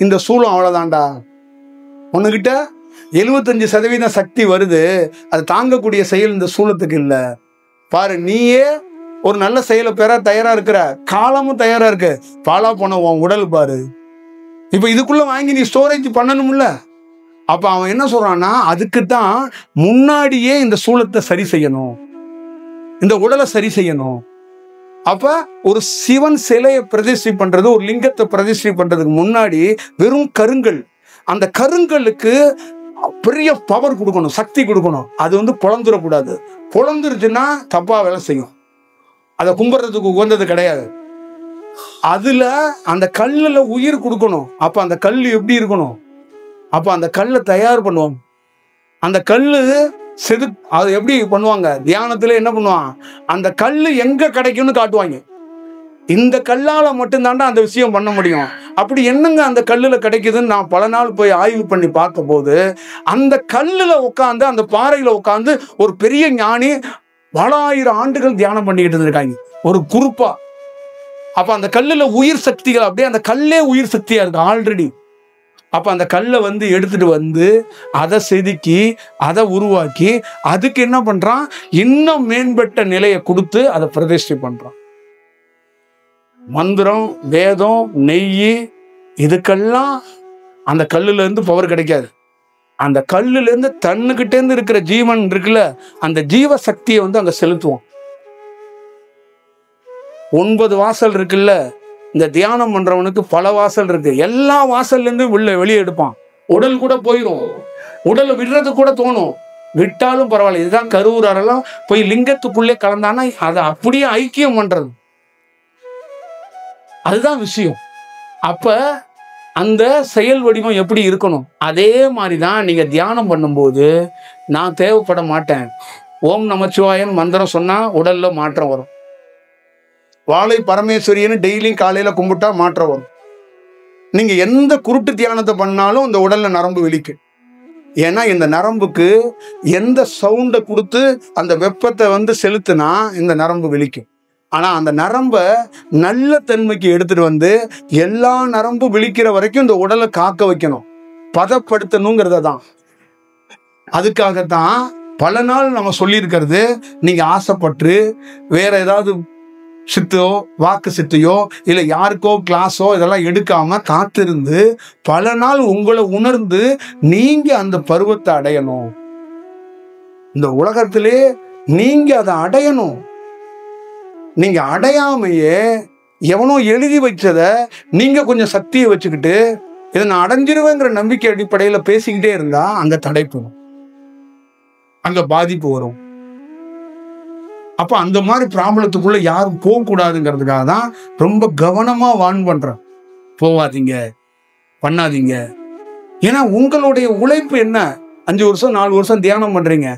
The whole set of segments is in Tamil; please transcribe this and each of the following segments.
இந்த சூலம் அவ்வளவுதான்டா. உன்னுகிட்ட 75% சக்தி வருது, அது தாங்கக்கூடிய செயல் இந்த சூலத்துக்கு இல்ல. பாரு, நீயே ஒரு நல்ல செயலை பெற தயாரா இருக்கிற, காலமும் தயாரா இருக்கு, பாலா போன உன் உடல் பாரு. இப்ப இதுக்குள்ள வாங்கி நீ ஸ்டோரேஜ் பண்ணணும்ல. அப்ப அவன் என்ன சொல்றான்னா, அதுக்குத்தான் முன்னாடியே இந்த சூலத்தை சரி செய்யணும், இந்த உடலை சரி செய்யணும். அப்ப ஒரு சிவன் சிலையை பிரதிஷ்டை பண்றது, ஒரு லிங்கத்தை பிரதிஷ்டை பண்றதுக்கு முன்னாடி வெறும் கருங்கல், அந்த கருங்கலுக்கு பெரிய பவர் கொடுக்கணும், சக்தி கொடுக்கணும். அது வந்து பொழந்துடக்கூடாது. பொழந்துருச்சுன்னா தப்பா வேலை செய்யும், அதை கும்பிட்றதுக்கு உகந்தது கிடையாது. அதுல அந்த கல்லுல உயிர் கொடுக்கணும். அப்ப அந்த கல் எப்படி இருக்கணும்? அப்ப அந்த கல்லை தயார் பண்ணுவோம். அந்த கல்லு அது எப்படி பண்ணுவாங்க? தியானத்துல என்ன பண்ணுவான்? அந்த கல்லு எங்க கிடைக்கும்னு காட்டுவாங்க. இந்த கல்லால மட்டும்தாண்டா அந்த விஷயம் பண்ண முடியும். அப்படி என்னங்க அந்த கல்லுல கிடைக்குதுன்னு நான் பல நாள் போய் ஆய்வு பண்ணி பார்க்க போது, அந்த கல்லுல உட்காந்து, அந்த பாறையில உட்காந்து ஒரு பெரிய ஞானி பல ஆயிரம் ஆண்டுகள் தியானம் பண்ணிக்கிட்டு இருக்காங்க, ஒரு குரூப்பா. அப்ப அந்த கல்லுல உயிர் சக்திகள், அப்படியே அந்த கல்லே உயிர் சக்தியா இருக்கு ஆல்ரெடி. அப்ப அந்த கல்லை வந்து எடுத்துட்டு வந்து அதை செதுக்கி அதை உருவாக்கி அதுக்கு என்ன பண்றான்? இன்னும் மேம்பட்ட நிலையை கொடுத்து அதை பிரதிஷ்டை பண்றான். மந்திரம், வேதம், நெய், இதுக்கெல்லாம் அந்த கல்லுல இருந்து பவர் கிடைக்காது. அந்த கல்லுல இருந்து தன்னுகிட்டே இருந்து இருக்கிற ஜீவன் இருக்குல்ல, அந்த ஜீவ சக்தியை வந்து அங்க செலுத்துவோம். 9 வாசல் இருக்குல்ல, இந்த தியானம் பண்றவனுக்கு பல வாசல் இருக்கு. எல்லா வாசல்ல இருந்து வெளியே எடுப்பான். உடல் கூட போயிடும், உடலை விடுறது கூட தோணும், விட்டாலும் பரவாயில்ல. இதுதான் கருவூரெல்லாம் போய் லிங்கத்துக்குள்ளே கலந்தானா அதை அப்படியே ஐக்கியம் பண்றது, அதுதான் விஷயம். அப்ப அந்த செயல் வடிவம் எப்படி இருக்கணும்? அதே மாதிரிதான் நீங்க தியானம் பண்ணும்போது, நான் தேவைப்பட மாட்டேன், ஓம் நமச்சிவாயன் மந்திரம் சொன்னா உடல்ல மாற்றம் வரும். வாழை பரமேஸ்வரியன்னு டெய்லியும் காலையில கும்பிட்டா மாற்றம் வரும். நீங்க எந்த குருட்டு தியானத்தை பண்ணாலும் இந்த உடல்ல நரம்பு வெளிக்கு. ஏன்னா இந்த நரம்புக்கு எந்த சவுண்டை கொடுத்து அந்த வெப்பத்தை வந்து செலுத்தினா இந்த நரம்பு வெளிக்கும். ஆனா அந்த நரம்பை நல்ல தன்மைக்கு எடுத்துட்டு வந்து எல்லா நரம்பு விழிக்கிற வரைக்கும் இந்த உடலை காக்க வைக்கணும், பதப்படுத்தணுங்கிறத தான். அதுக்காகத்தான் பல நாள் நம்ம சொல்லியிருக்கிறது, நீங்க ஆசைப்பட்டு வேற ஏதாவது சித்தோ வாக்கு சித்தையோ இல்லை யாருக்கோ கிளாஸோ இதெல்லாம் எடுக்காம காத்திருந்து பல நாள் உங்களை உணர்ந்து நீங்க அந்த பருவத்தை அடையணும். இந்த உலகத்திலே நீங்க அதை அடையணும். நீங்க அடையாமையே எவனோ எழுதி வச்சத நீங்க கொஞ்சம் சக்தியை வச்சுக்கிட்டு இதை நான் அடைஞ்சிருவேங்கிற நம்பிக்கை அடிப்படையில பேசிக்கிட்டே இருந்தா அங்க தடைப்படும், அங்க பாதிப்பு வரும். அப்ப அந்த மாதிரி பிராபலத்துக்குள்ள யாரும் போகக்கூடாதுங்கிறதுக்காக தான் ரொம்ப கவனமா வான் பண்றேன். போவாதீங்க, பண்ணாதீங்க. ஏன்னா உங்களுடைய உழைப்பு என்ன? 5 வருஷம் 4 வருஷம் தியானம் பண்றீங்க,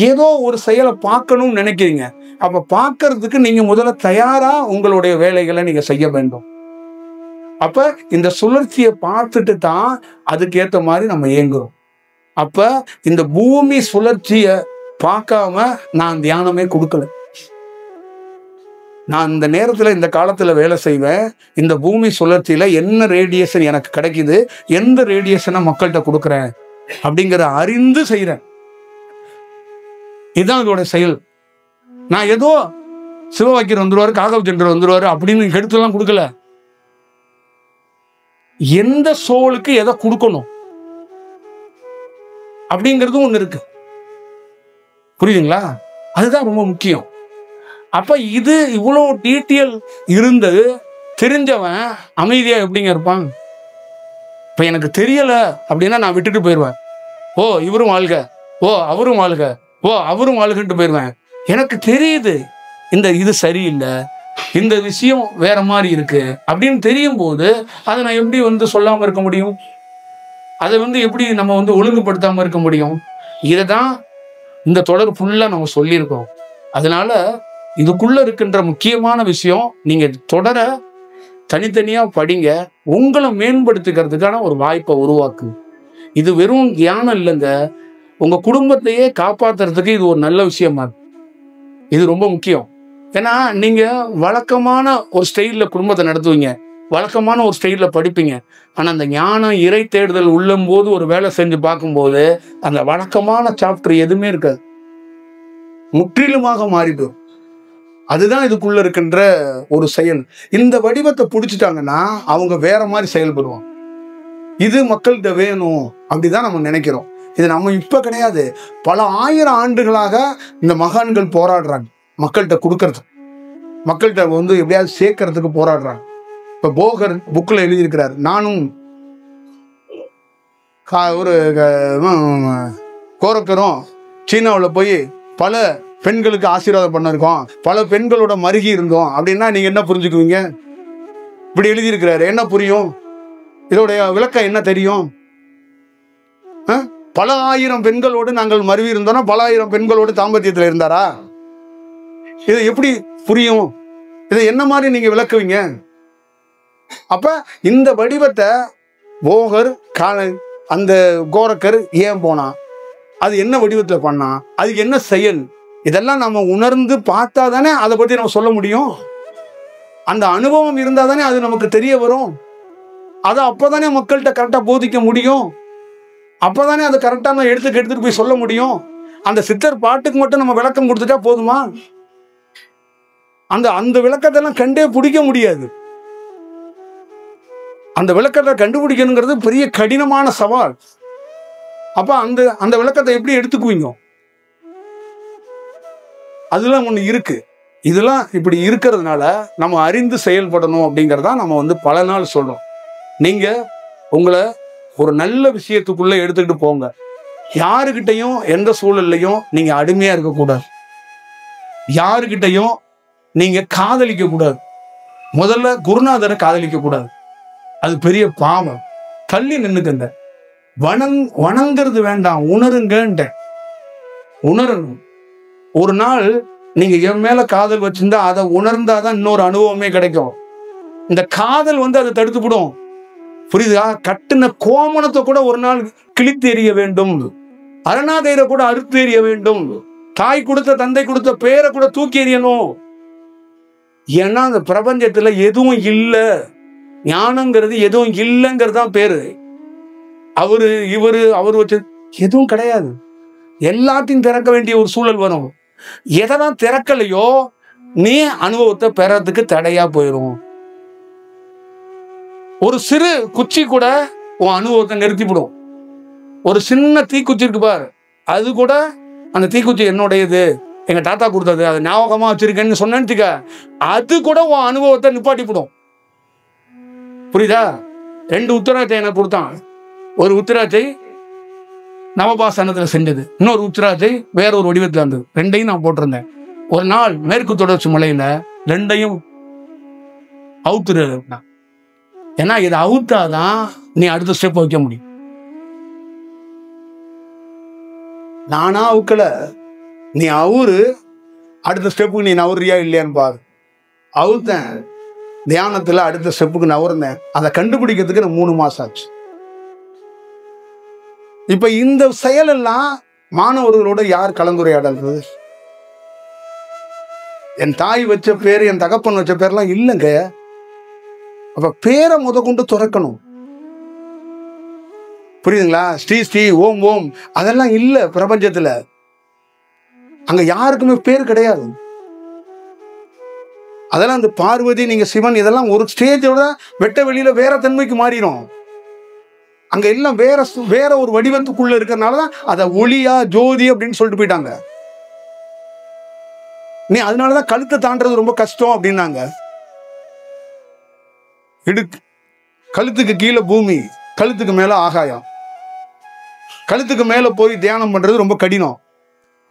ஏதோ ஒரு செயலை பார்க்கணும்னு நினைக்கிறீங்க. அப்ப பார்க்கறதுக்கு நீங்க முதல்ல தயாரா உங்களுடைய வேலைகளை நீங்க செய்ய வேண்டும். அப்ப இந்த சுழற்சியை பார்த்துட்டு தான் அதுக்கேற்ற மாதிரி நம்ம இயங்குறோம். அப்ப இந்த பூமி சுழற்சியை பார்க்காம நான் தியானமே கொடுக்கல. நான் இந்த நேரத்தில் இந்த காலத்தில் வேலை செய்வேன். இந்த பூமி சுழற்சியில் என்ன ரேடியேஷன் எனக்கு கிடைக்குது, எந்த ரேடியேஷனை மக்கள்கிட்ட கொடுக்குறேன் அப்படிங்கிற அறிந்து செய்கிறேன். இதுதான் இதோட செயல். நான் ஏதோ சிவவாக்கியர் வந்துருவாரு, காகவச்சந்திரர் வந்துருவாரு அப்படின்னு எடுத்துலாம் கொடுக்கல. எந்த சோலுக்கு எதை கொடுக்கணும் அப்படிங்கிறது ஒன்று இருக்கு, புரியுதுங்களா? அதுதான் ரொம்ப முக்கியம். அப்ப இது இவ்வளோ டீட்டெயில் இருந்தது தெரிஞ்சவன் அமைதியா எப்படிங்க இருப்பான்? இப்ப எனக்கு தெரியல அப்படின்னா நான் விட்டுட்டு போயிடுவேன். ஓ இவரும் வாழ்க, ஓ அவரும் வாழ்க, ஓ அவரும் வாழ்கன்ட்டு போயிடுவேன். எனக்கு தெரியுது இந்த இது சரியில்லை, இந்த விஷயம் வேற மாதிரி இருக்கு அப்படின்னு தெரியும் போது அதை நான் எப்படி வந்து சொல்லாம இருக்க முடியும்? அதை வந்து எப்படி நம்ம வந்து ஒழுங்குபடுத்தாம இருக்க முடியும்? இதை தான் இந்த தொடர் ஃபுல்லா நம்ம சொல்லியிருக்கோம். அதனால இதுக்குள்ள இருக்கின்ற முக்கியமான விஷயம், நீங்க தொடர தனித்தனியா படிங்க, உங்களை மேம்படுத்திக்கிறதுக்கான ஒரு வாய்ப்பை உருவாக்கு. இது வெறும் தியானம் இல்லைங்க, உங்க குடும்பத்தையே காப்பாத்துறதுக்கு இது ஒரு நல்ல விஷயமா இருக்கு. இது ரொம்ப முக்கியம். ஏன்னா நீங்க வழக்கமான ஒரு ஸ்டைல்ல குடும்பத்தை நடத்துவீங்க, வழக்கமான ஒரு ஸ்டைலில் படிப்பீங்க. ஆனால் அந்த ஞானம் இறை தேடுதல் உள்ளம்போது ஒரு வேலை செஞ்சு பார்க்கும்போது அந்த வழக்கமான சாப்டர் எதுவுமே இருக்காது, முற்றிலுமாக மாறிடும். அதுதான் இதுக்குள்ள இருக்கின்ற ஒரு செயல். இந்த வடிவத்தை பிடிச்சிட்டாங்கன்னா அவங்க வேற மாதிரி செயல்படுவாங்க. இது மக்கள்கிட்ட வேணும் அப்படிதான் நம்ம நினைக்கிறோம். இது நம்ம இப்ப கிடையாது, பல ஆயிரம் ஆண்டுகளாக இந்த மகான்கள் போராடுறாங்க மக்கள்கிட்ட கொடுக்கறது, மக்கள்கிட்ட வந்து எப்படியாவது சேர்க்கறதுக்கு போராடுறாங்க. இப்ப போகர் புக்கில் எழுதியிருக்கிறார், நானும் ஒரு கோரக்கரும் சீனாவில் போய் பல பெண்களுக்கு ஆசீர்வாதம் பண்ணிருக்கோம், பல பெண்களோட மருகி இருந்தோம் அப்படின்னா நீங்க என்ன புரிஞ்சுக்குவீங்க? இப்படி எழுதியிருக்கிறாரு, என்ன புரியும்? இதோடைய விளக்கம் என்ன தெரியும்? பல ஆயிரம் பெண்களோடு நாங்கள் மருவி இருந்தோம்னா பல ஆயிரம் பெண்களோடு தாம்பத்தியத்தில் இருந்தாரா? இது எப்படி புரியும்? இதை என்ன மாதிரி நீங்க விளக்குவீங்க? அப்ப இந்த வடிவத்தை போகர் அந்த கோரக்கர் ஏன் போனா, அது என்ன வடிவத்தில் பண்ணா, அதுக்கு என்ன செயல், இதெல்லாம் நம்ம உணர்ந்து பார்த்தா தானே அதை பத்தி நம்ம சொல்ல முடியும். அந்த அனுபவம் இருந்தா தானே அது நமக்கு தெரிய வரும். அதை அப்பதானே மக்கள்கிட்ட கரெக்டா போதிக்க முடியும். அப்பதானே அதை கரெக்டா நம்ம எடுத்துட்டு போய் சொல்ல முடியும். அந்த சித்தர் பாட்டுக்கு மட்டும் நம்ம விளக்கம் கொடுத்துட்டா போதுமா? அந்த விளக்கத்தெல்லாம் கண்டே பிடிக்க முடியாது. அந்த விளக்கத்தை கண்டுபிடிக்கணுங்கிறது பெரிய கடினமான சவால். அப்ப அந்த விளக்கத்தை எப்படி எடுத்துக்குவீங்க? அதெல்லாம் ஒண்ணு இருக்கு. இதெல்லாம் இப்படி இருக்கிறதுனால நம்ம அறிந்து செயல்படணும் அப்படிங்கிறதா நம்ம வந்து பல நாள் சொல்றோம். நீங்க உங்களை ஒரு நல்ல விஷயத்துக்குள்ள எடுத்துக்கிட்டு போங்க. யாருக்கிட்டையும் எந்த சூழல்லையும் நீங்க அடிமையா இருக்கக்கூடாது. யாருக்கிட்டையும் நீங்க காதலிக்க கூடாது. முதல்ல குருநாதரை காதலிக்க கூடாது, அது பெரிய பாவம். தள்ளி நின்னுக்கங்க. வணங்கிறது வேண்டாம், உணருங்க. உணரணும். ஒரு நாள் நீங்க என் மேல காதல் வச்சிருந்தா அதை உணர்ந்தாதான் இன்னொரு அனுபவமே கிடைக்கும். இந்த காதல் வந்து அதை தடுத்துவிடும். புரியுதா? கட்டுன கோமணத்தை கூட ஒரு நாள் கிழித்து எறிய வேண்டும், அரணாதைரை கூட அறுத்து எறிய வேண்டும், தாய் கொடுத்த தந்தை கொடுத்த பேரை கூட தூக்கி எறியணும். ஏன்னா அந்த பிரபஞ்சத்துல எதுவும் இல்லை, ஞானங்கிறது எதுவும் இல்லைங்கிறது தான் பேரு. அவரு வச்சு எதுவும் கிடையாது. எல்லாத்தையும் திறக்க வேண்டிய ஒரு சூழல் வரும். எதெல்லாம் திறக்கலையோ நீ அனுபவத்தை பெறறதுக்கு தடையா போயிடும். ஒரு சிறு குச்சி கூட உன் அனுபவத்தை நிறுத்திவிடும். ஒரு சின்ன தீக்குச்சி இருக்கு பாரு, அது கூட அந்த தீக்குச்சி என்னுடையது, எங்க தாத்தா கொடுத்தது, அதை ஞாபகமா வச்சிருக்கேன்னு சொன்னேன்னு அது கூட உன் அனுபவத்தை நிப்பாட்டிவிடும். புரியுதா? 2 உத்தராட்சை எனக்கு கொடுத்தான். ஒரு உத்தராட்சை நவபாசனத்துல செஞ்சது, இன்னொரு உத்தராட்சை வேற ஒரு வடிவத்தில் இருந்தது. 2ஐயும் நான் போட்டிருந்தேன். ஒரு நாள் மேற்கு தொடர்ச்சி மலையில 2ஐயும் அவுத்துரு. ஏன்னா இதை அவுத்தாதான் நீ அடுத்த ஸ்டெப் வைக்க முடியும். நானா அவுக்கல, நீ அவுரு. அடுத்த ஸ்டெப்புக்கு நீ நவுறியா இல்லையான்னு பாரு. அவுத்தேன் தியானத்துல, அடுத்த ஸ்டெப்புக்கு நவர்ந்தேன். அதை கண்டுபிடிக்கிறதுக்கு எனக்கு 3 மாசம் ஆச்சு. இப்ப இந்த செயல் எல்லாம் மாணவர்களோட யார் கலந்துரையாடல்றது? என் தாய் வச்ச பேர், என் தகப்பன் வச்ச பேர்லாம் இல்லைங்க. அப்ப பேரை கொண்டு துறக்கணும். புரியுதுங்களா? ஸ்ரீ ஓம் ஓம் அதெல்லாம் இல்ல பிரபஞ்சத்துல. அங்க யாருக்குமே பேர் கிடையாது. அதெல்லாம் அந்த பார்வதி, நீங்க சிவன், இதெல்லாம் ஒரு ஸ்டேஜோட வெட்ட வெளியில வேற தன்மைக்கு மாறிடும். அங்க எல்லாம் வேற ஒரு வடிவத்துக்குள்ள இருக்கிறதுனாலதான் அத ஒளியா ஜோதி அப்படின்னு சொல்லிட்டு போயிட்டாங்க. நீ அதனாலதான் கழுத்தை தாண்டது ரொம்ப கஷ்டம் அப்படின்னாங்க. கழுத்துக்கு கீழே பூமி, கழுத்துக்கு மேல ஆகாயம். கழுத்துக்கு மேல போய் தியானம் பண்றது ரொம்ப கடினம்.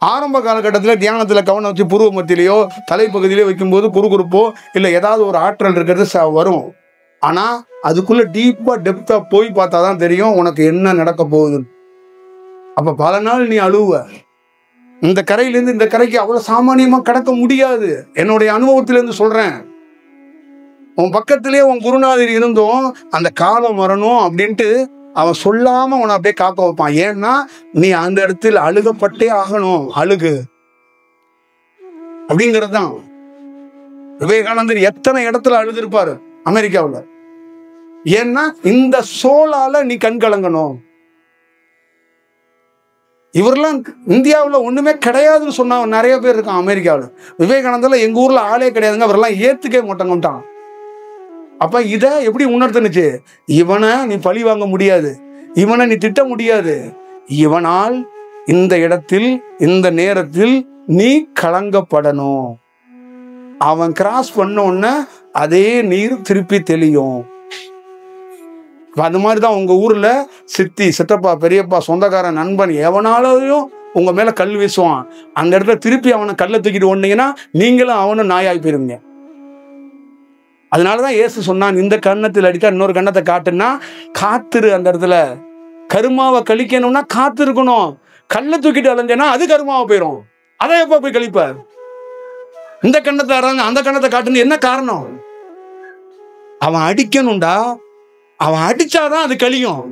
ஆரம்ப காலகட்டத்தில் தியானத்துல கவனம் வச்சு புருவ மத்தியிலையோ தலைப்பகுதியிலையோ வைக்கும்போது குறுகுறுப்போ இல்லை ஏதாவது ஒரு ஆற்றல் இருக்கிறது வரும். ஆனா அதுக்குள்ள டீப்பா டெப்தா போய் பார்த்தாதான் தெரியும் உனக்கு என்ன நடக்க போகுதுன்னு. அப்ப பல நாள் நீ அழுவ. இந்த கரையிலேருந்து இந்த கரைக்கு அவ்வளவு சாமானியமா கடக்க முடியாது. என்னுடைய அனுபவத்திலேருந்து சொல்றேன். உன் பக்கத்திலேயே உன் குருநாதர் இருந்தும் அந்த காலம் வரணும் அப்படின்ட்டு அவன் சொல்லாம உன்னை அப்படியே காக்க வைப்பான். ஏன்னா நீ அந்த இடத்துல அழுகப்பட்டே ஆகணும். அழுகு அப்படிங்கிறது தான். விவேகானந்தர் எத்தனை இடத்துல அழுது இருப்பாரு. அமெரிக்காவில் ஏன்னா இந்த சோலால நீ கண் கலங்கணும். இவரெல்லாம் இந்தியாவில் ஒண்ணுமே கிடையாதுன்னு சொன்னா நிறைய பேர் இருக்கான். அமெரிக்காவில் விவேகானந்தால எங்க ஊர்ல ஆளே கிடையாதுங்க, அவரெல்லாம் ஏத்துக்கவே மாட்டாங்கட்டான். அப்ப இத எப்படி உணர்த்துனுச்சு? இவனை நீ பழி வாங்க முடியாது, இவனை நீ திட்ட முடியாது. இவனால் இந்த இடத்தில் இந்த நேரத்தில் நீ கலங்கப்படணும். அவன் கிராஸ் பண்ண உடனே அதே நீர் திருப்பி தெளியும். அது மாதிரிதான் உங்க ஊர்ல சித்தி, சித்தப்பா, பெரியப்பா, சொந்தக்காரன், நண்பன் எவனாலையும் உங்க மேல கல் வீசுவான். அந்த இடத்துல திருப்பி அவனை கல்லை தூக்கிட்டு ஓடுனீங்கன்னா நீங்களும் அவனும் நாயாய் போயிருங்க. அதனாலதான் இயேசு சொன்னான், இந்த கன்னத்தில் அடித்தா இன்னொரு கன்னத்தை காட்டுன்னா காத்துரு. அந்த இடத்துல கருமாவை கழிக்கணும்னா காத்து இருக்கணும். கல்லை தூக்கிட்டு அலைஞ்சேன்னா அது கருமாவை போயிடும். அதை எப்ப போய் கழிப்பார்? இந்த கன்னத்தை அறங்க அந்த கன்னத்தை காட்டுன்னு என்ன காரணம்? அவன் அடிக்கணும்டா, அவன் அடிச்சாதான் அது கழியும்.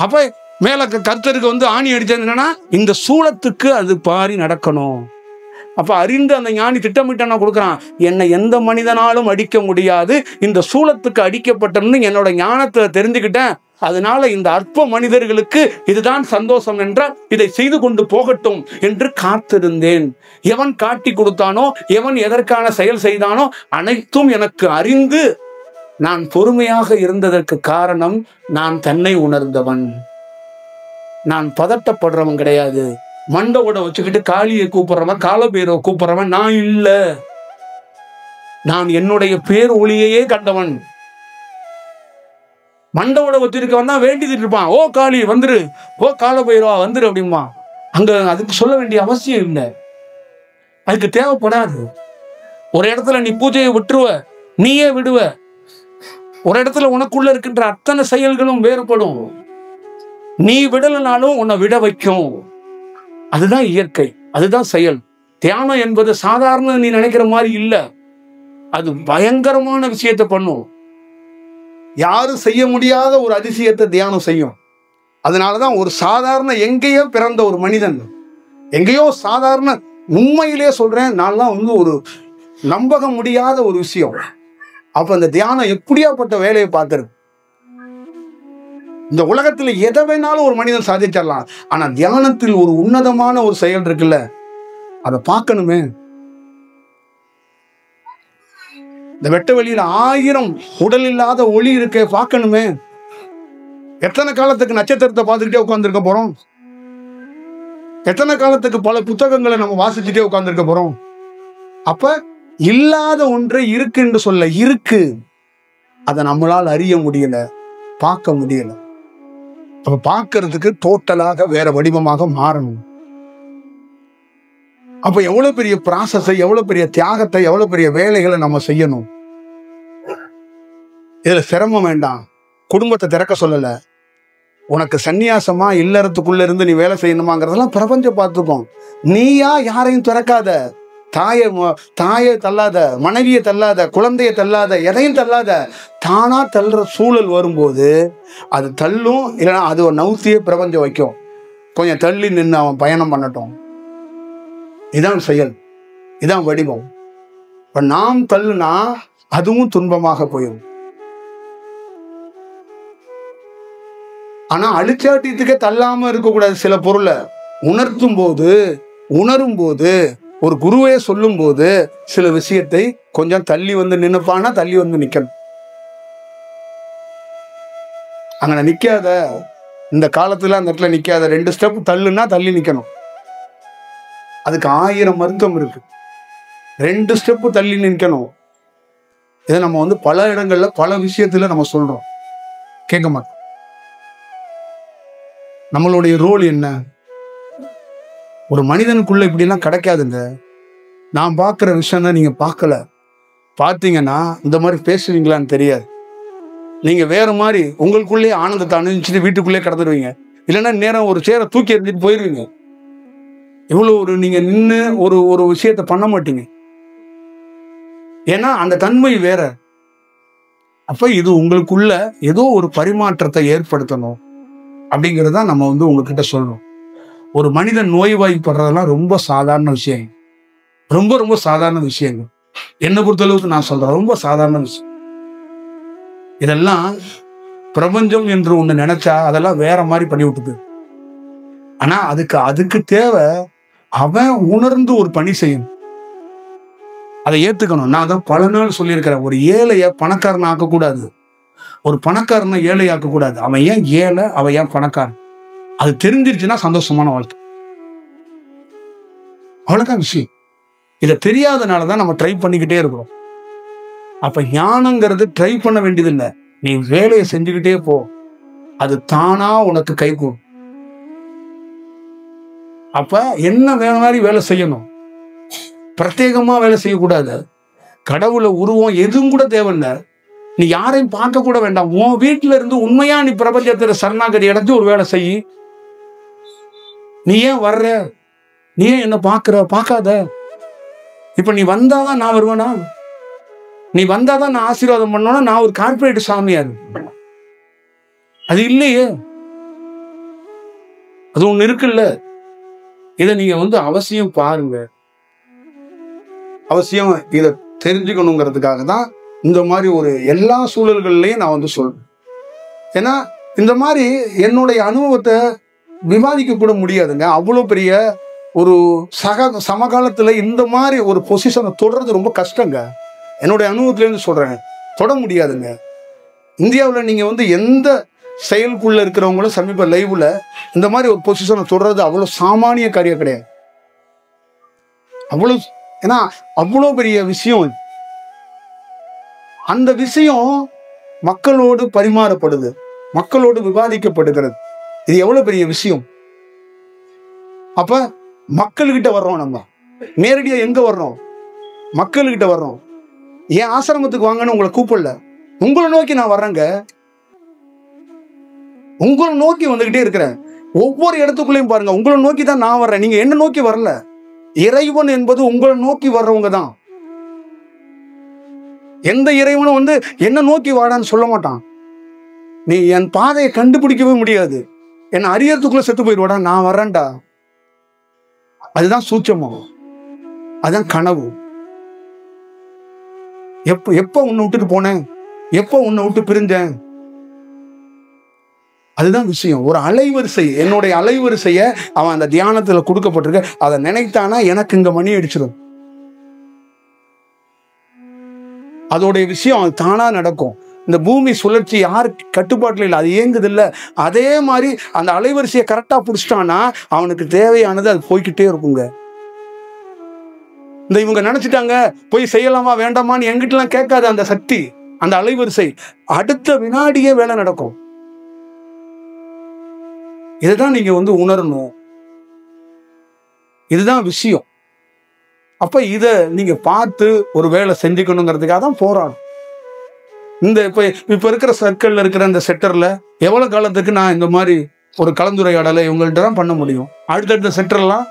அப்ப மேல கர்த்தருக்கு வந்து ஆணி அடிச்சது என்னன்னா இந்த சூலத்துக்கு அது பாரி நடக்கணும். அப்ப அறிந்து அந்த ஞானி திட்டமிட்டான கொடுக்குறான், என்னை எந்த மனிதனாலும் அடிக்க முடியாது, இந்த சூலத்துக்கு அடிக்கப்பட்டன்னு என்னோட ஞானத்தை தெரிஞ்சுக்கிட்டேன். அதனால இந்த அற்ப மனிதர்களுக்கு இதுதான் சந்தோஷம் என்றால் இதை செய்து கொண்டு போகட்டும் என்று காத்திருந்தேன். எவன் காட்டி கொடுத்தானோ, எவன் எதற்கான செயல் செய்தானோ அனைத்தும் எனக்கு அறிந்து நான் பொறுமையாக இருந்ததற்கு காரணம் நான் தன்னை உணர்ந்தவன். நான் பதட்டப்படுறவன் கிடையாது. மண்டவோட வச்சுக்கிட்டு காளியை கூப்பிடுறவன், காலபேரவை கூப்பிடுறவன் நான் இல்ல. நான் என்னுடைய பேர் ஒளியையே கண்டவன். மண்டவோட வச்சிருக்கவன் தான் வேண்டிட்டு இருப்பான், ஓ காளி வந்துரு, ஓ காலபைரவா வந்துரு அப்படிமா. அங்க அதுக்கு சொல்ல வேண்டிய அவசியம் இல்லை, அதுக்கு தேவைப்படாது. ஒரு இடத்துல நீ பூஜையை விட்டுருவ, நீயே விடுவ. ஒரு இடத்துல உனக்குள்ள இருக்கின்ற அத்தனை செயல்களும் வேறுபடும். நீ விடலனாலும் உன்னை விட வைக்கும். அதுதான் இயற்கை, அதுதான் செயல். தியானம் என்பது சாதாரண நீ நினைக்கிற மாதிரி இல்ல, அது பயங்கரமான விஷயத்தை பண்ணும். யாரும் செய்ய முடியாத ஒரு அதிசயத்தை தியானம் செய்யும். அதனாலதான் ஒரு சாதாரண எங்கேயோ பிறந்த ஒரு மனிதன், எங்கேயோ சாதாரண, உண்மையிலே சொல்றேன், நான்லாம் வந்து ஒரு நம்பக முடியாத ஒரு விஷயம். அப்ப அந்த தியானம் எப்படியாப்பட்ட வேலையை பார்த்துருக்கு. இந்த உலகத்துல எதை வேணாலும் ஒரு மனிதன் சாதிச்சிடலாம், ஆனா தியானத்தில் ஒரு உன்னதமான ஒரு செயல் இருக்குல்ல, அதை பார்க்கணுமே. இந்த வெட்ட வெளியில 1000 உடல் இல்லாத ஒளி இருக்க பார்க்கணுமே. எத்தனை காலத்துக்கு நட்சத்திரத்தை பார்த்துக்கிட்டே உட்கார்ந்துருக்க போறோம்? எத்தனை காலத்துக்கு பல புத்தகங்களை நம்ம வாசிச்சுட்டே உட்கார்ந்துருக்க போறோம்? அப்ப இல்லாத ஒன்றை இருக்கு என்று சொல்ல இருக்கு, அதை நம்மளால் அறிய முடியல, பார்க்க முடியல. அப்ப பார்க்கறதுக்கு டோட்டலாக வேற வடிவமாக மாறணும். அப்ப எவ்வளவு பெரிய ப்ராசஸை, எவ்வளவு பெரிய தியாகத்தை, எவ்வளவு பெரிய வேலைகளை நம்ம செய்யணும். இதுல சிரமம் வேண்டாம். குடும்பத்தை திறக்க சொல்லல, உனக்கு சன்னியாசமா இல்லறத்துக்குள்ள இருந்து நீ வேலை செய்யணுமாங்கிறதெல்லாம் பிரபஞ்சம் பார்த்துக்கும். நீயா யாரையும் திறக்காத, தாயை தள்ளாத, மனைவியை தள்ளாத, குழந்தைய தள்ளாத, எதையும் தள்ளாத. தானா தள்ளுற சூழல் வரும்போது அது தள்ளும், இல்லைன்னா அது ஒரு நவுத்தியே பிரபஞ்சம் வைக்கும். கொஞ்சம் தள்ளி நின்று அவன் பயணம் பண்ணட்டும். இதான் செயல், இதான் வடிவம். இப்ப நாம் தள்ளுனா அதுவும் துன்பமாக போயிடும். ஆனா அழிச்சாட்டியத்துக்கே தள்ளாம இருக்கக்கூடாது. சில பொருளை உணர்த்தும் போது, உணரும் போது, ஒரு குருவே சொல்லும் போது சில விஷயத்தை கொஞ்சம் தள்ளி வந்து நின்னுப்பானா தள்ளி வந்து நிக்கணும். அங்க நிக்காத, இந்த காலத்துல அந்த இடத்துல நிக்காத, 2 ஸ்டெப் தள்ளுனா தள்ளி நிக்கணும். அதுக்கு 1000 மருத்துவம் இருக்கு. 2 ஸ்டெப்பு தள்ளி நிற்கணும். இதை நம்ம வந்து பல இடங்கள்ல பல விஷயத்துல நம்ம சொல்றோம், கேட்க மாட்டோம். நம்மளுடைய ரோல் என்ன? ஒரு மனிதனுக்குள்ள இப்படிலாம் கிடைக்காதுங்க. நான் பார்க்குற விஷயம் தான் நீங்க பார்க்கல. பார்த்தீங்கன்னா இந்த மாதிரி பேசுவீங்களான்னு தெரியாது. நீங்க வேற மாதிரி உங்களுக்குள்ளேயே ஆனந்தத்தை அனுபவிச்சுட்டு வீட்டுக்குள்ளேயே கடந்துடுவீங்க. இல்லைன்னா நேரம் ஒரு சேரை தூக்கி எறிஞ்சிட்டு போயிடுவீங்க. இவ்வளவு நீங்க நின்று ஒரு விஷயத்த பண்ண மாட்டீங்க. ஏன்னா அந்த தன்மை வேற. அப்ப இது உங்களுக்குள்ள ஏதோ ஒரு பரிமாற்றத்தை ஏற்படுத்தணும் அப்படிங்கிறத நம்ம வந்து உங்ககிட்ட சொல்றோம். ஒரு மனிதன் நோய்வாய்ப்படுறதெல்லாம் ரொம்ப சாதாரண விஷயம், ரொம்ப ரொம்ப சாதாரண விஷயங்கள். என்னை பொறுத்தளவுக்கு நான் சொல்றேன், ரொம்ப சாதாரண விஷயம். இதெல்லாம் பிரபஞ்சம் என்று ஒண்ணு நினைச்சா அதெல்லாம் வேற மாதிரி பண்ணி விட்டுது. ஆனா அதுக்கு தேவை அவன் உணர்ந்து ஒரு பணி செய்யணும், அதை ஏத்துக்கணும். நான் தான் பல நாள் சொல்லியிருக்கிறேன், ஒரு ஏழைய பணக்காரன் ஆக்கக்கூடாது, ஒரு பணக்காரனை ஏழை ஆக்கக்கூடாது. அவன் ஏன் ஏழை, அவன் ஏன் பணக்காரன், அது தெரிஞ்சிருச்சுன்னா சந்தோஷமான வாழ்க்கை. அவ்வளவுதான் விஷயம். இதை தெரியாதனாலதான் நம்ம ட்ரை பண்ணிக்கிட்டே இருக்கிறோம். அப்ப ஞானங்கிறது ட்ரை பண்ண வேண்டியதில்லை, நீ வேலையை செஞ்சுக்கிட்டே போ, அது தானா உனக்கு கை கூடும். அப்ப என்ன மாதிரி வேலை செய்யணும், பிரத்யேகமா வேலை செய்யக்கூடாது. கடவுளை உருவம் எதுவும் கூட தேவையில்லை, நீ யாரையும் பார்க்க கூட வேண்டாம். உன் வீட்டுல இருந்து உண்மையா நீ பிரபஞ்சத்துல சரணாகதி அடைஞ்சு ஒரு வேலை செய்யி. நீ ஏன் வர்ற, நீ ஏன் என்ன பார்க்காத. இப்ப நீ வந்தாதான் நான் வருவேனா, நீ வந்தாதான் நான் ஆசீர்வாதம் பண்ணோன்னா நான் ஒரு கார்பரேட் சாமியார், அது இல்லையே. அது ஒண்ணு இருக்குல்ல. இதை நீங்க அவசியம் பாருங்க, அவசியம் இதை தெரிஞ்சுக்கணுங்கிறதுக்காக தான் இந்த மாதிரி ஒரு எல்லா சூழல்கள்லையும் நான் சொல்றேன். ஏன்னா இந்த மாதிரி என்னுடைய அனுபவத்தை விவாதிக்க கூட முடியாதுங்க. அவ்வளோ பெரிய ஒரு சமகாலத்துல இந்த மாதிரி ஒரு பொசிஷனை தொடர்றது ரொம்ப கஷ்டங்க. என்னுடைய அனுபவத்திலேருந்து சொல்றேன், தொட முடியாதுங்க. இந்தியாவில் நீங்க எந்த செயலுக்குள்ள இருக்கிறவங்களும் சமீப லைவ்ல இந்த மாதிரி ஒரு பொசிஷனை தொடர்றது அவ்வளவு சாமானிய காரியம் கிடையாது. ஏன்னா அவ்வளோ பெரிய விஷயம். அந்த விஷயம் மக்களோடு பரிமாறப்படுது, மக்களோடு விவாதிக்கப்படுகிறது. இது எவ்வளவு பெரிய விஷயம். அப்ப மக்கள்கிட்ட வர்றோம், நம்ம நேரடியா எங்க வர்றோம், மக்கள்கிட்ட வர்றோம். என் ஆசிரமத்துக்கு வாங்கன்னு உங்களை கூப்பிடல, உங்களை நோக்கி நான் வர்றேங்க. உங்களை நோக்கி வந்துகிட்டே இருக்கிறேன். ஒவ்வொரு இடத்துக்குள்ளேயும் பாருங்க, உங்களை நோக்கி தான் நான் வர்றேன், நீங்க என்ன நோக்கி வரல. இறைவன் என்பது உங்களை நோக்கி வர்றவங்க தான். எந்த இறைவனும் என்ன நோக்கி வாடான்னு சொல்ல மாட்டான். நீ என் பாதையை கண்டுபிடிக்கவே முடியாது, என்ன அறியறதுக்குள்ள செத்து போயிடுவாடா, நான் வர்றேன்டா. அதுதான் சூட்சமம், அதுதான் கனவு. எப்ப உன்னை விட்டுட்டு போனேன், எப்ப உன்னை விட்டு பிரிஞ்சேன், அதுதான் விஷயம். ஒரு அலைவரிசை, என்னுடைய அலைவரிசைய அவன் அந்த தியானத்துல கொடுக்கப்பட்டிருக்க, அதை நினைத்தானா எனக்கு இங்க மணி அடிச்சிடும். அதோடைய விஷயம் அது தானா நடக்கும். இந்த பூமி சுழற்சி யாரு கட்டுப்பாட்டுல இல்லை, அது இயங்குது இல்லை. அதே மாதிரி அந்த அலைவரிசையை கரெக்டா புடிச்சிட்டானா அவனுக்கு தேவையானது அது போய்கிட்டே இருக்குங்க. இந்த இவங்க நினைச்சிட்டாங்க போய் செய்யலாமா வேண்டாமான்னு எங்கிட்ட எல்லாம் கேட்காது. அந்த சக்தி, அந்த அலைவரிசை அடுத்த வினாடியே வேலை நடக்கும். இதுதான் நீங்க உணரணும், இதுதான் விஷயம். அப்ப இத நீங்க பார்த்து ஒரு வேலை செஞ்சுக்கணுங்கிறதுக்காக தான் போராடும். இந்த இப்ப இருக்கிற சர்க்கிள்ல இருக்கிற இந்த செக்டர்ல எவ்வளவு காலத்துக்கு நான் இந்த மாதிரி ஒரு கலந்துரையாடலை இவங்கள்ட்ட தான் பண்ண முடியும். அடுத்தடுத்த செக்டர்லாம்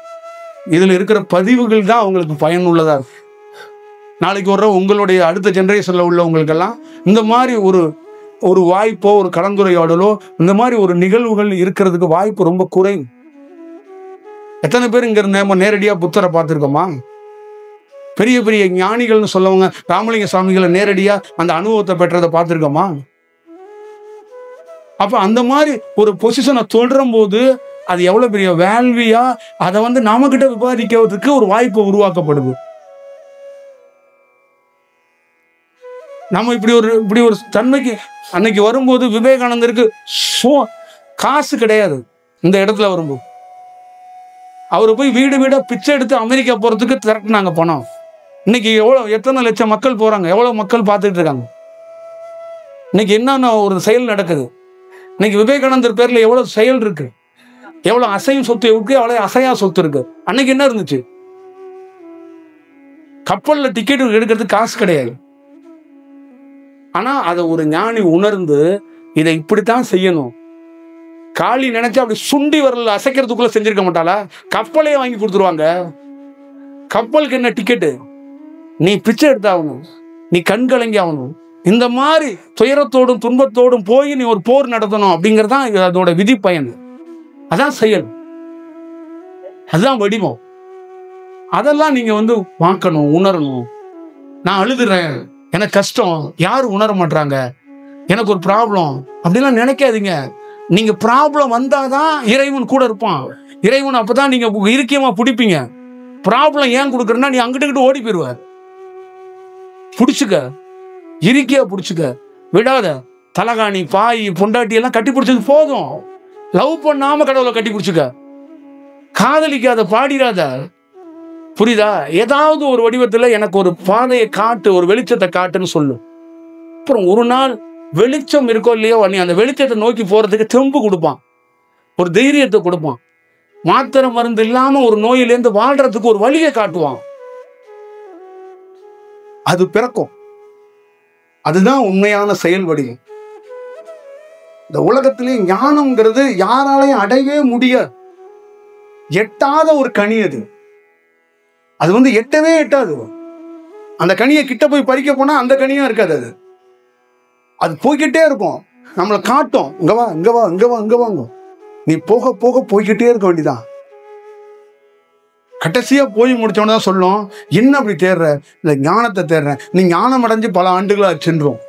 இதுல இருக்கிற பதிவுகள் தான் அவங்களுக்கு பயனுள்ளதா இருக்கு. நாளைக்கு வர்ற உங்களுடைய அடுத்த ஜெனரேஷன்ல உள்ளவங்களுக்கெல்லாம் இந்த மாதிரி ஒரு வாய்ப்போ ஒரு கலந்துரையாடலோ இந்த மாதிரி ஒரு நிகழ்வுகள் இருக்கிறதுக்கு வாய்ப்பு ரொம்ப குறைவு. எத்தனை பேர் இங்க நம்ம நேரடியா புத்தரை பார்த்திருக்கோமா? பெரிய பெரிய ஞானிகள்னு சொல்லவங்க ராமலிங்க சுவாமிகளை நேரடியா அந்த அனுபவத்தை பெற்றதை பார்த்திருக்கோமா? அப்ப அந்த மாதிரி ஒரு பொசிஷனை தொடரும் போது அது எவ்வளவு பெரிய வேல்வியா அதை நாம கிட்ட விவாதிக்கிறதுக்கு ஒரு வாய்ப்பு உருவாக்கப்படுது. நம்ம இப்படி ஒரு தன்மைக்கு அன்னைக்கு வரும்போது விவேகானந்தருக்கு காசு கிடையாது. இந்த இடத்துல வரும்போது அவரு போய் வீடு வீடா பிச்சை எடுத்து அமெரிக்கா போறதுக்கு திரட்டினாங்க பணம். இன்னைக்கு எத்தனை லட்சம் மக்கள் போறாங்க, எவ்வளவு மக்கள் பார்த்துட்டு இருக்காங்க. இன்னைக்கு என்னென்ன ஒரு செயல் நடக்குது. இன்னைக்கு விவேகானந்தர் பேர்ல எவ்வளவு செயல் இருக்கு, எவ்வளவு அசையும் சொத்து இருக்கு, எவ்வளவு அசையா சொத்து இருக்கு. அன்னைக்கு என்ன இருந்துச்சு? கப்பல்ல டிக்கெட் எடுக்கிறதுக்கு காசு கிடையாது. ஆனா அதை ஒரு ஞானி உணர்ந்து இதை இப்படித்தான் செய்யணும். காளி நினைச்சா அப்படி சுண்டி வரல அசைக்கிறதுக்குள்ள செஞ்சிருக்க மாட்டாளா? கப்பலையே வாங்கி கொடுத்துருவாங்க. கப்பலுக்கு என்ன டிக்கெட்டு? நீ பிச்சை எடுத்தாகணும், நீ கண் கலங்கி ஆகணும். இந்த மாதிரி துயரத்தோடும் துன்பத்தோடும் போய் நீ ஒரு போர் நடத்தணும் அப்படிங்கறதான் அதோட விதி பயன். அதான் செயல், அதுதான் வடிவம். அதெல்லாம் நீங்க பார்க்கணும், உணரணும். நான் அழுதுறேன், எனக்கு கஷ்டம், யாரும் உணர மாட்டாங்க. எனக்கு ஒரு ப்ராப்ளம் அப்படிலாம் நினைக்காதீங்க. நீங்க ப்ராப்ளம் வந்தாதான் இறைவன் கூட இருப்பான். இறைவன் அப்பதான் நீங்க இறுக்கியமா பிடிப்பீங்க. ப்ராப்ளம் ஏன் கொடுக்குறேன்னா நீ அங்கிட்டு ஓடி போயிடுவார். பிடிச்சுக்க, இறுக்கியா பிடிச்சுக்க, விடாத. தலகாணி பாய் பொண்டாட்டி எல்லாம் கட்டி பிடிச்சது போதும். லவ் பண்ணாம கடவுளை கட்டி பிடிச்சுக்க. காதலிக்காத, பாடிடாத. புரியுதா? ஏதாவது ஒரு வடிவத்துல எனக்கு ஒரு பாதையை காட்டு, ஒரு வெளிச்சத்தை காட்டுன்னு சொல்லு. அப்புறம் ஒரு நாள் வெளிச்சம் இருக்கோ இல்லையோ, நீ அந்த வெளிச்சத்தை நோக்கி போறதுக்கு தெம்பு கொடுப்பான், ஒரு தைரியத்தை கொடுப்பான். மாத்திரை மருந்து இல்லாம ஒரு நோயிலேருந்து வாழ்றதுக்கு ஒரு வழியை காட்டுவான். அது பிறக்கும். அதுதான் உண்மையான செயல் வடிவம். இந்த உலகத்திலே ஞானம்ங்கிறது யாராலையும் அடையவே முடியாது. எட்டாத ஒரு கனி அது. அது எட்டவே எட்டாது. அந்த கனியை கிட்ட போய் பறிக்க போனா அந்த கனியா இருக்காது. அது போய்கிட்டே இருக்கும், நம்மளை காட்டும். இங்க வா, இங்க வா, இங்க வா, இங்க வாங்க. நீ போக போக போய்கிட்டே இருக்க வேண்டியதான். கடைசியா போய் முடிச்சோன்னு தான் சொல்லும், என்ன அப்படி தேடுற? இந்த ஞானத்தை தேடுறேன். நீ ஞானம் அடைஞ்சு பல ஆண்டுகளா சென்றோம்.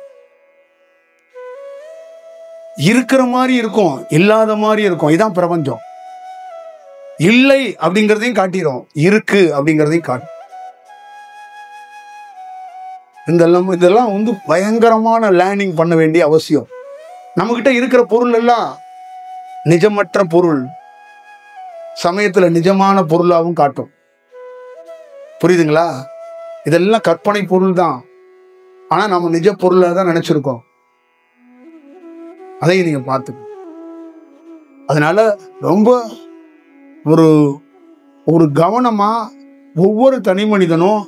இருக்கிற மாதிரி இருக்கும், இல்லாத மாதிரி இருக்கும். இதான் பிரபஞ்சம். இல்லை அப்படிங்கிறதையும் காட்டிடும், இருக்கு அப்படிங்கிறதையும் காட்டும். இதெல்லாம் பயங்கரமான லேர்னிங் பண்ண வேண்டிய அவசியம். நம்ம கிட்ட இருக்கிற பொருள் எல்லாம் நிஜமற்ற பொருள், சமயத்துல நிஜமான பொருளாகவும் காட்டும். புரியுதுங்களா? இதெல்லாம் கற்பனை பொருள் தான். ஆனா நம்ம நிஜ பொருளா தான் நினைச்சிருக்கோம். அதையும் நீங்க பார்த்துக்கணும். அதனால ரொம்ப ஒரு கவனமா ஒவ்வொரு தனி மனிதனும்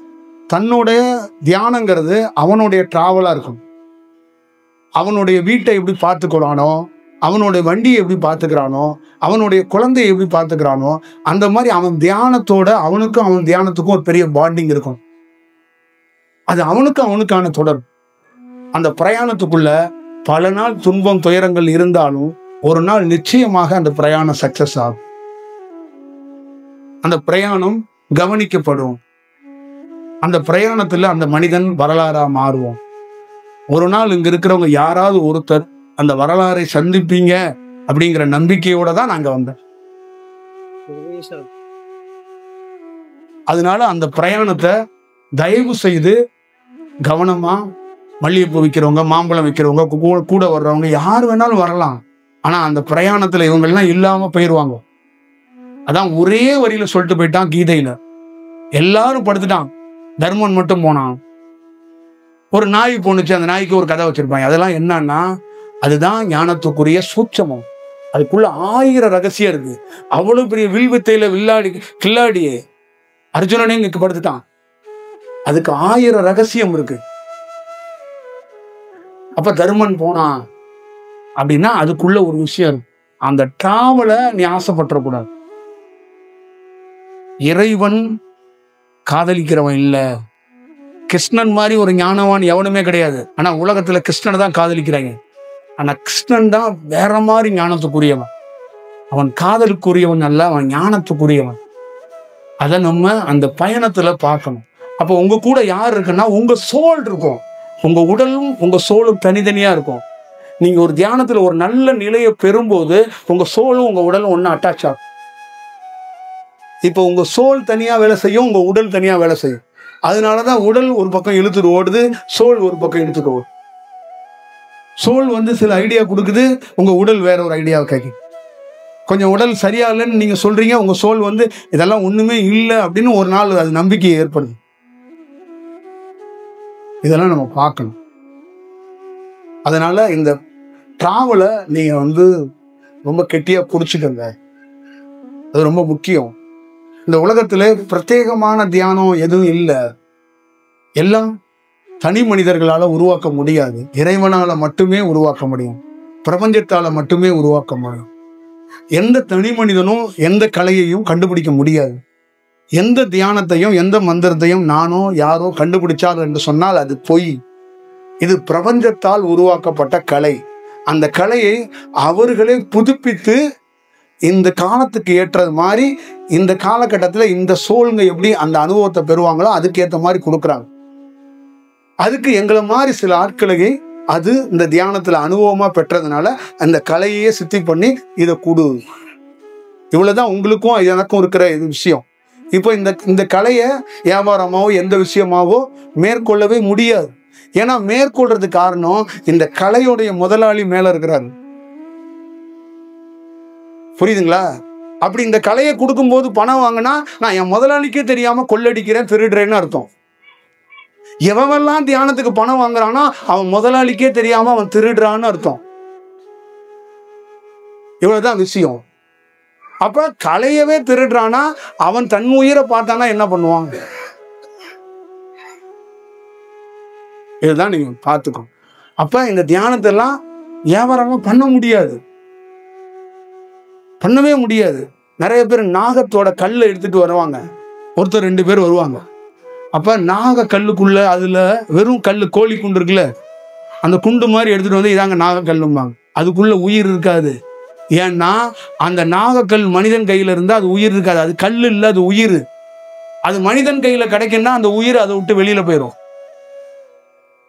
தன்னுடைய தியானங்கிறது அவனுடைய டிராவலா இருக்கும். அவனுடைய வீட்டை எப்படி பார்த்துக்கிறானோ, அவனுடைய வண்டியை எப்படி பார்த்துக்கிறானோ, அவனுடைய குழந்தையை எப்படி பார்த்துக்கிறானோ, அந்த மாதிரி அவன் தியானத்தோட அவனுக்கும் அவன் தியானத்துக்கும் ஒரு பெரிய பாண்டிங் இருக்கும். அது அவனுக்கான தொடர். அந்த பிரயாணத்துக்குள்ள பல நாள் துன்பம் துயரங்கள் இருந்தாலும் ஒரு நாள் நிச்சயமாக அந்த பிரயாணம் சக்சஸ் ஆகும். அந்த பிரயாணம் கவனிக்கப்படும். அந்த பிரயாணத்துல அந்த மனிதன் வரலாறா மாறுவோம். ஒரு நாள் இங்க இருக்கிறவங்க யாராவது ஒருத்தர் அந்த வரலாறை சந்திப்பீங்க அப்படிங்கிற நம்பிக்கையோட தான் நாங்க வந்தேன். அதனால அந்த பிரயாணத்தை தயவு செய்து கவனமா, மல்லிகைப்பூ விற்கிறவங்க, மாம்பழம் விற்கிறவங்க, கூட வர்றவங்க யார் வேணாலும் வரலாம். ஆனா அந்த பிரயாணத்துல இவங்கெல்லாம் இல்லாம போயிடுவாங்க. அதான் ஒரே வரியில சொல்லிட்டு போயிட்டான் கீதையில. எல்லாரும் படுத்துட்டான், தர்மன் மட்டும் போனான். ஒரு நாய் போனுச்சு, அந்த நாய்க்கு ஒரு கதை வச்சிருப்பாங்க. அதெல்லாம் என்னன்னா, அதுதான் ஞானத்துக்குரிய சூட்சமம். அதுக்குள்ள 1000 ரகசியம் இருக்கு. அவ்வளவு பெரிய வில்வித்தையில கில்லாடியே அர்ஜுனனே இங்க படுத்துட்டான். அதுக்கு 1000 ரகசியம் இருக்கு. அப்ப தர்மன் போனான் அப்படின்னா அதுக்குள்ள ஒரு விஷயம் இருக்கு. அந்த டிராவலை நீ ஆசைப்பட்டுறக்கூடாது. இறைவன் காதலிக்கிறவன் இல்ல. கிருஷ்ணன் மாதிரி ஒரு ஞானவான் எவனுமே கிடையாது. ஆனா உலகத்துல கிருஷ்ணனை தான் காதலிக்கிறாங்க. ஆனா கிருஷ்ணன் தான் வேற மாதிரி ஞானத்துக்குரியவன். அவன் காதலுக்குரியவன் அல்ல, அவன் ஞானத்துக்குரியவன். அதை நம்ம அந்த பயணத்துல பார்க்கணும். அப்போ உங்க கூட யார் இருக்குன்னா உங்க சோல் இருக்கும். உங்க உடலும் உங்க சோலும் தனித்தனியா இருக்கும். நீங்க ஒரு தியானத்துல ஒரு நல்ல நிலையை பெறும்போது உங்க சோலும் உங்க உடலும் ஒண்ணு அட்டாச் ஆகும். இப்போ உங்க சோல் தனியா வேலை செய்யும், உங்க உடல் தனியா வேலை செய்யும். அதனாலதான் உடல் ஒரு பக்கம் இழுத்துட்டு ஓடுது, சோல் ஒரு பக்கம் இழுத்துட்டு ஓடுது. சோல் சில ஐடியா கொடுக்குது, உங்க உடல் வேற ஒரு ஐடியாவை கேட்குது. கொஞ்சம் உடல் சரியா இல்லைன்னு நீங்க சொல்றீங்க, உங்க சோல் இதெல்லாம் ஒண்ணுமே இல்லை அப்படின்னு ஒரு நாள் அது நம்பிக்கை ஏற்படுது. இதெல்லாம் நம்ம பார்க்கணும். அதனால இந்த டிராவலை நீங்க ரொம்ப கெட்டியா புடிச்சுக்கங்க. அது ரொம்ப முக்கியம். இந்த உலகத்துல பிரத்யேகமான தியானம் எதுவும் இல்லை. எல்லாம் தனி மனிதர்களால உருவாக்க முடியாது. இறைவனால மட்டுமே உருவாக்க முடியும். பிரபஞ்சத்தால மட்டுமே உருவாக்க முடியும். எந்த தனி மனிதனும் எந்த கலையையும் கண்டுபிடிக்க முடியாது. எந்த தியானத்தையும் எந்த மந்திரத்தையும் நானோ யாரோ கண்டுபிடிச்சார் என்று சொன்னால் அது பொய். இது பிரபஞ்சத்தால் உருவாக்கப்பட்ட கலை. அந்த கலையை அவர்களே புதுப்பித்து இந்த காலத்துக்கு ஏற்றது மாதிரி இந்த காலகட்டத்தில் இந்த சோல்ங்க எப்படி அந்த அனுபவத்தை பெறுவாங்களோ அதுக்கு ஏற்ற மாதிரி கொடுக்குறாங்க. அதுக்கு எங்களை மாதிரி சில ஆட்களை அது இந்த தியானத்துல அனுபவமா பெற்றதுனால அந்த கலையே சித்தி பண்ணி இதை கொடு. இவ்வளவுதான் உங்களுக்கும் எனக்கும் இருக்கிற இது விஷயம். இப்போ இந்த கலையை வியாபாரமாவோ எந்த விஷயமாவோ மேற்கொள்ளவே முடியாது. ஏன்னா மேற்கொள்றதுக்கு காரணம் இந்த கலையுடைய முதலாளி மேல இருக்கிறாரு. புரியுதுங்களா? அப்படி இந்த கலையை கொடுக்கும்போது பணம் வாங்கினா நான் என் முதலாளிக்கே தெரியாம கொள்ளடிக்கிறேன், திருடுறேன்னு அர்த்தம். எவெல்லாம் தியானத்துக்கு பணம் வாங்குறானா அவன் முதலாளிக்கே தெரியாம அவன் திருடுறான்னு அர்த்தம். இவ்வளவுதான் விஷயம். அப்ப கலையவே திருடுறானா அவன் தன் உயிரை பார்த்தானா என்ன பண்ணுவான்? இதுதான் நீங்க பார்த்துக்கோ. அப்ப இந்த தியானத்தெல்லாம் வியாபாரமா பண்ண முடியாது, பண்ணவே முடியாது. நிறைய பேர் நாகத்தோட கல்லை எடுத்துட்டு வருவாங்க, ஒருத்தர் 2 பேர் வருவாங்க. அப்ப நாக கல்லுக்குள்ள அதுல வெறும் கல்லு, கோழி குண்டு இருக்குல்ல, அந்த குண்டு மாதிரி எடுத்துட்டு வந்து இதாங்க நாக கல்லும்பாங்க. அதுக்குள்ள உயிர் இருக்காது. ஏன்னா அந்த நாகக்கல் மனிதன் கையில இருந்தா அது உயிர் இருக்காது. அது கல் இல்ல, அது உயிர். அது மனிதன் கையில கிடைக்குன்னா அந்த உயிர் அதை விட்டு வெளியில போயிடும்.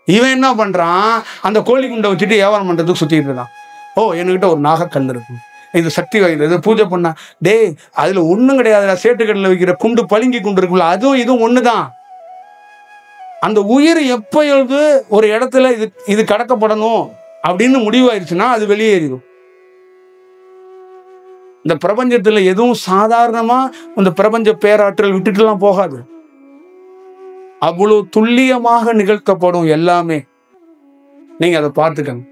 இவன் என்ன பண்றான், அந்த கோழி குண்டை வச்சுட்டு வியாபாரம் பண்றதுக்கு சுத்திட்டு இருக்கான். ஓ, என்கிட்ட ஒரு நாகக்கல் இருக்கு, இது சக்தி வாய்ந்தது, இது பூஜை பண்ணா. டே, அதுல ஒண்ணும் கிடையாதுடா. சேட்டுக்கடல வைக்கிற குண்டு, பளிங்கி குண்டு இருக்குல்ல, அதுவும் இதுவும் ஒண்ணுதான். அந்த உயிர் எப்பொழுது ஒரு இடத்துல இது கடக்கப்படணும் அப்படின்னு முடிவாயிருச்சுன்னா அது வெளியேறிடும். இந்த பிரபஞ்சத்துல எதுவும் சாதாரணமா இந்த பிரபஞ்ச பேராற்றல் விட்டுட்டுலாம் போகாது. அவ்வளவு துல்லியமாக நிகழ்த்தப்படும் எல்லாமே. நீங்க அதை பார்த்துக்கணும்.